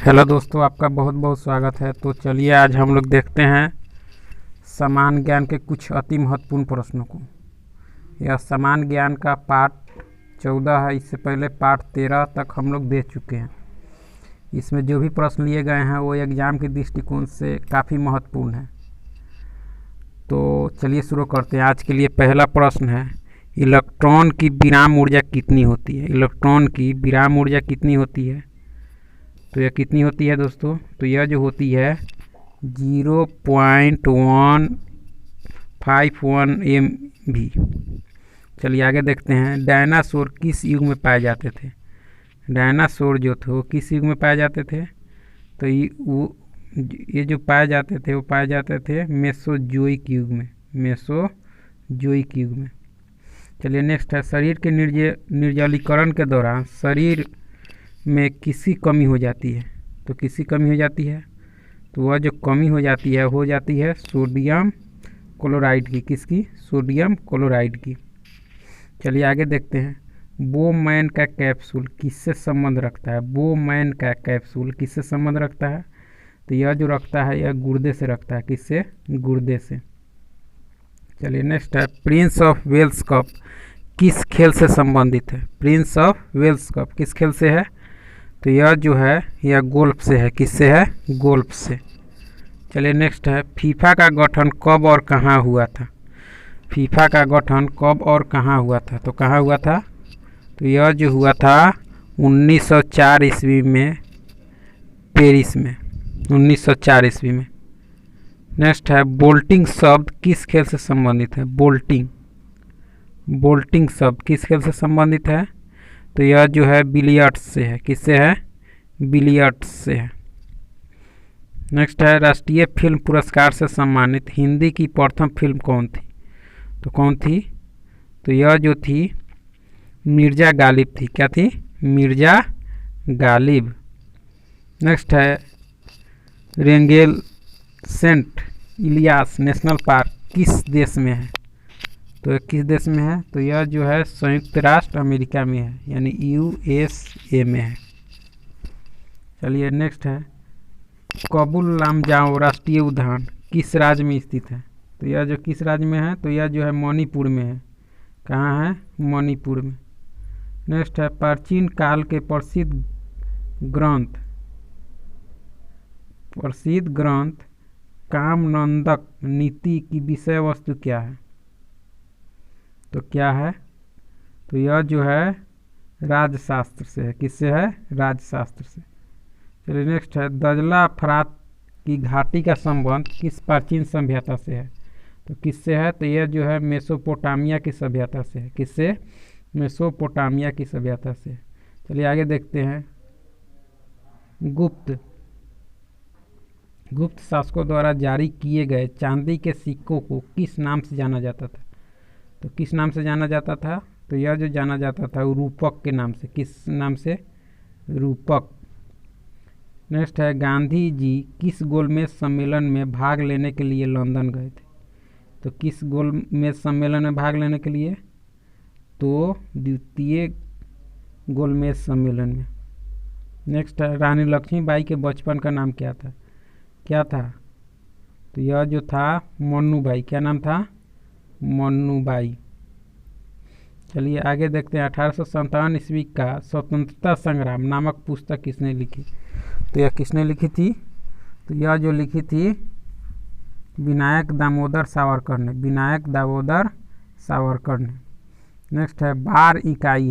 Hello दोस्तों, आपका बहुत बहुत स्वागत है। तो चलिए आज हम लोग देखते हैं समान ज्ञान के कुछ अति महत्वपूर्ण प्रश्नों को। यह समान ज्ञान का पार्ट 14 है। इससे पहले पार्ट 13 तक हम लोग दे चुके हैं। इसमें जो भी प्रश्न लिए गए हैं वो एग्ज़ाम के दृष्टिकोण से काफ़ी महत्वपूर्ण है। तो चलिए शुरू करते हैं। आज के लिए पहला प्रश्न है, इलेक्ट्रॉन की विराम ऊर्जा कितनी होती है? इलेक्ट्रॉन की विराम ऊर्जा कितनी होती है? तो यह कितनी होती है दोस्तों? तो यह जो होती है 0.151 MeV। चलिए आगे देखते हैं। डायनासोर किस युग में पाए जाते थे? डायनासोर जो थे वो किस युग में पाए जाते थे? तो ये जो पाए जाते थे वो पाए जाते थे मेसोजोइक युग में। मेसोजोइक युग में। चलिए नेक्स्ट है, शरीर के निर्जलीकरण के दौरान शरीर में किसकी कमी हो जाती है? तो किसकी कमी हो जाती है? तो वह जो कमी हो जाती है सोडियम क्लोराइड की। किसकी? सोडियम क्लोराइड की। चलिए आगे देखते हैं। बोमैन का कैप्सूल किससे संबंध रखता है? बोमैन का कैप्सूल किससे संबंध रखता है? तो यह जो रखता है यह गुर्दे से रखता है। किससे? गुर्दे से। चलिए नेक्स्ट है, प्रिंस ऑफ वेल्स कप किस खेल से संबंधित है? प्रिंस ऑफ वेल्स कप किस खेल से है? तो यह जो है यह गोल्फ से है। किससे है? गोल्फ से। चलिए नेक्स्ट है, फीफा का गठन कब और कहाँ हुआ था? फीफा का गठन कब और कहाँ हुआ था? तो कहाँ हुआ था? तो यह जो हुआ था 1904 ईस्वी में, पेरिस में। 1904 ईस्वी में। नेक्स्ट है, बोल्टिंग शब्द किस खेल से संबंधित है? बोल्टिंग शब्द किस खेल से संबंधित है? तो यह जो है बिलियर्ड्स से है। किससे है? बिलियर्ड्स से है। नेक्स्ट है, राष्ट्रीय फिल्म पुरस्कार से सम्मानित हिंदी की प्रथम फिल्म कौन थी? तो कौन थी? तो यह जो थी मिर्जा गालिब थी। क्या थी? मिर्जा गालिब। नेक्स्ट है, रेंगेल सेंट इलियास नेशनल पार्क किस देश में है? तो किस देश में है? तो यह जो है संयुक्त राष्ट्र अमेरिका में है, यानी USA में है। चलिए नेक्स्ट है, कबुल लामजाओ राष्ट्रीय उद्यान किस राज्य में स्थित है? तो यह जो किस राज्य में है? तो यह जो है मणिपुर में है। कहाँ है? मणिपुर में। नेक्स्ट है, प्राचीन काल के प्रसिद्ध ग्रंथ कामनंदक नीति की विषय वस्तु क्या है? तो क्या है? तो यह जो है राजशास्त्र से है। किससे है? राजशास्त्र से। चलिए नेक्स्ट है, दजला फरात की घाटी का संबंध किस प्राचीन सभ्यता से है? तो किससे है? तो यह जो है मेसोपोटामिया की सभ्यता से है। किससे? मेसोपोटामिया की सभ्यता से। चलिए आगे देखते हैं। गुप्त शासकों द्वारा जारी किए गए चांदी के सिक्कों को किस नाम से जाना जाता था? तो किस नाम से जाना जाता था? तो यह जो जाना जाता था रूपक के नाम से। किस नाम से? रूपक। नेक्स्ट है, गांधी जी किस गोलमेज सम्मेलन में भाग लेने के लिए लंदन गए थे? तो किस गोलमेज सम्मेलन में भाग लेने के लिए? तो द्वितीय गोलमेज सम्मेलन में। नेक्स्ट है, रानी लक्ष्मीबाई के बचपन का नाम क्या था? तो यह जो था मन्नूबाई। क्या नाम था? मन्नूबाई। चलिए आगे देखते हैं। 1857 ईस्वी का स्वतंत्रता संग्राम नामक पुस्तक किसने लिखी? तो यह किसने लिखी थी? तो यह जो लिखी थी विनायक दामोदर सावरकर ने। विनायक दामोदर सावरकर ने। नेक्स्ट है, बार इकाई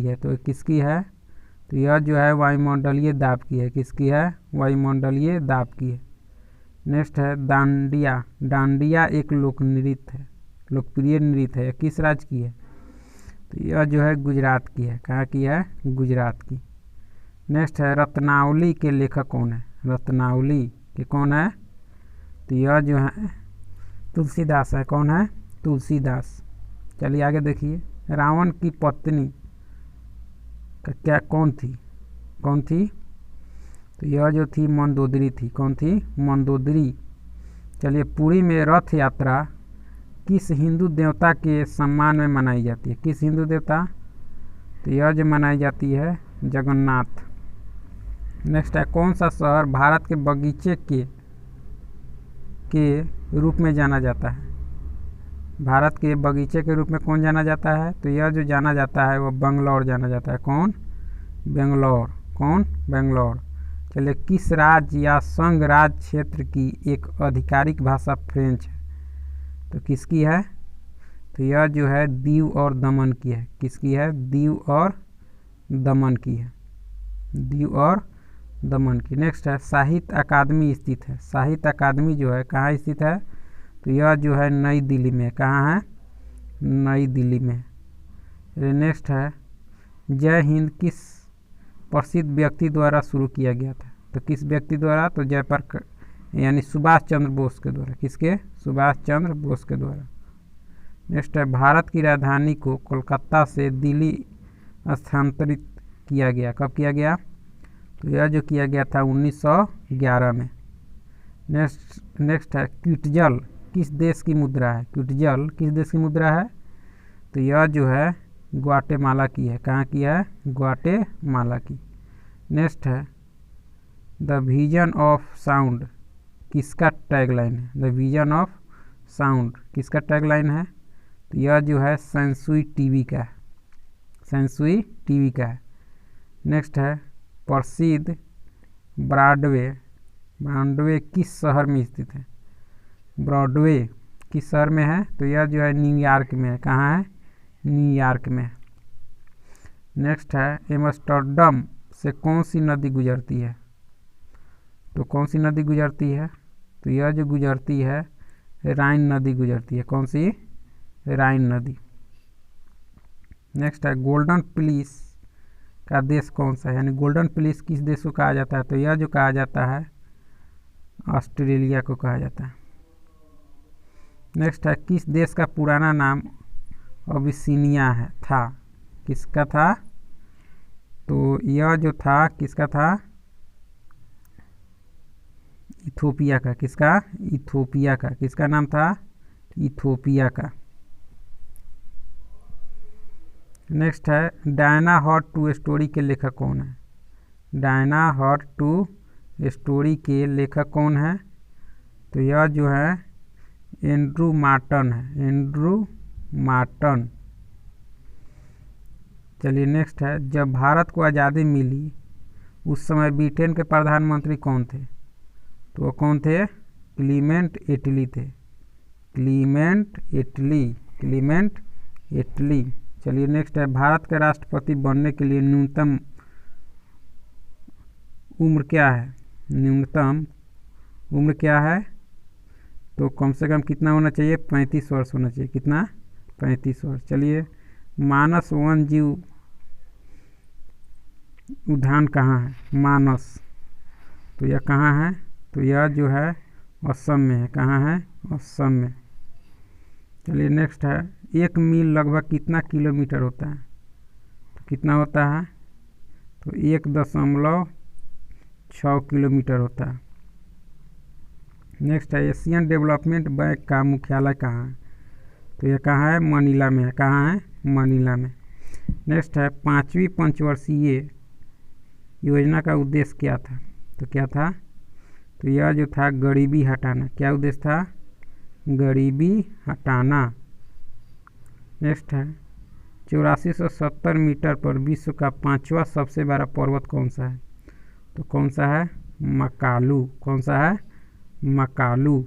है तो किसकी है? तो यह जो है वायुमंडलीय दाब की है। किसकी है? वायुमंडलीय दाब की है। नेक्स्ट है, डांडिया एक लोकप्रिय नृत्य है। किस राज्य की है? तो यह जो है गुजरात की है। कहाँ की है? गुजरात की। नेक्स्ट है, रत्नावली के लेखक कौन है? रत्नावली के कौन है? तो यह जो है तुलसीदास है। कौन है? तुलसीदास। चलिए आगे देखिए। रावण की पत्नी का क्या कौन थी? तो यह जो थी मंदोदरी थी। कौन थी? मंदोदरी। चलिए, पुरी में रथ यात्रा किस हिंदू देवता के सम्मान में मनाई जाती है? किस हिंदू देवता? तो यह जो मनाई जाती है जगन्नाथ। नेक्स्ट है कौन सा शहर भारत के बगीचे के रूप में जाना जाता है? भारत के बगीचे के रूप में कौन जाना जाता है? तो यह जो जाना जाता है वो बेंगलोर जाना जाता है। कौन? बेंगलोर। कौन? बेंगलोर। चलिए, किस राज्य या संघ राज्य क्षेत्र की एक आधिकारिक भाषा फ्रेंच है? तो किसकी है? तो यह जो है दीव और दमन की है। किसकी है? दीव और दमन की है। दीव और दमन की। नेक्स्ट है साहित्य अकादमी स्थित है। साहित्य अकादमी जो है कहाँ स्थित है? तो यह जो है नई दिल्ली में। कहाँ है? नई दिल्ली में। नेक्स्ट है जय हिंद किस प्रसिद्ध व्यक्ति द्वारा शुरू किया गया था? तो किस व्यक्ति द्वारा? तो यानी सुभाष चंद्र बोस के द्वारा। किसके? सुभाष चंद्र बोस के द्वारा। नेक्स्ट है भारत की राजधानी को कोलकाता से दिल्ली स्थानांतरित किया गया। कब किया गया? तो यह जो किया गया था 1911 में। नेक्स्ट है क्विटजल किस देश की मुद्रा है? क्विटजल किस देश की मुद्रा है? तो यह जो है ग्वाटेमाला की है। कहाँ की है? ग्वाटेमाला की। नेक्स्ट है द विजन ऑफ साउंड किसका टैगलाइन है? द विजन ऑफ साउंड किसका टैगलाइन है? तो यह जो है सेंसुई टीवी का है। सेंसुई टीवी का है। नेक्स्ट है प्रसिद्ध ब्रॉडवे किस शहर में स्थित है? ब्रॉडवे किस शहर में है? तो यह जो है न्यूयॉर्क में है। कहाँ है? न्यूयॉर्क में। नेक्स्ट है एम्स्टर्डम से कौन सी नदी गुजरती है? तो कौन सी नदी गुजरती है? तो यह जो गुजरती है राइन नदी गुजरती है। कौन सी? राइन नदी। नेक्स्ट है गोल्डन प्लिस का देश कौन सा है? यानी गोल्डन प्लिस किस देश को कहा जाता है? तो यह जो कहा जाता है ऑस्ट्रेलिया को कहा जाता है। नेक्स्ट है किस देश का पुराना नाम अबिसिनिया था? किसका था? तो यह जो था किसका था? इथोपिया का। किसका? इथोपिया का। किसका नाम था? इथोपिया का। नेक्स्ट है डायना हॉट टू स्टोरी के लेखक कौन है? डायना हॉट टू स्टोरी के लेखक कौन है? तो यह जो है एंड्रू मार्टन है। Andrew Marton. चलिए नेक्स्ट है जब भारत को आज़ादी मिली उस समय ब्रिटेन के प्रधानमंत्री कौन थे? तो वो कौन थे? क्लीमेंट एटली थे। क्लीमेंट एटली। चलिए नेक्स्ट है भारत के राष्ट्रपति बनने के लिए न्यूनतम उम्र क्या है? न्यूनतम उम्र क्या है? तो कम से कम कितना होना चाहिए? 35 वर्ष होना चाहिए। कितना? 35 वर्ष। चलिए मानस वन्यजीव उद्यान कहाँ है? मानस। तो यह कहाँ है? तो यह जो है असम में है। कहाँ है? असम में। चलिए नेक्स्ट है 1 मील लगभग कितना किलोमीटर होता है? तो कितना होता है? तो 1.6 किलोमीटर होता है। नेक्स्ट है एशियन डेवलपमेंट बैंक का मुख्यालय कहाँ है? तो यह कहाँ है? मनीला में है। कहाँ है? मनीला में। नेक्स्ट है 5वीं पंचवर्षीय योजना का उद्देश्य क्या था? तो क्या था? तो यह जो था गरीबी हटाना। क्या उद्देश्य था? गरीबी हटाना। नेक्स्ट है 8470 मीटर पर विश्व का 5वां सबसे बड़ा पर्वत कौन सा है? तो कौन सा है? मकालू। कौन सा है? मकालू।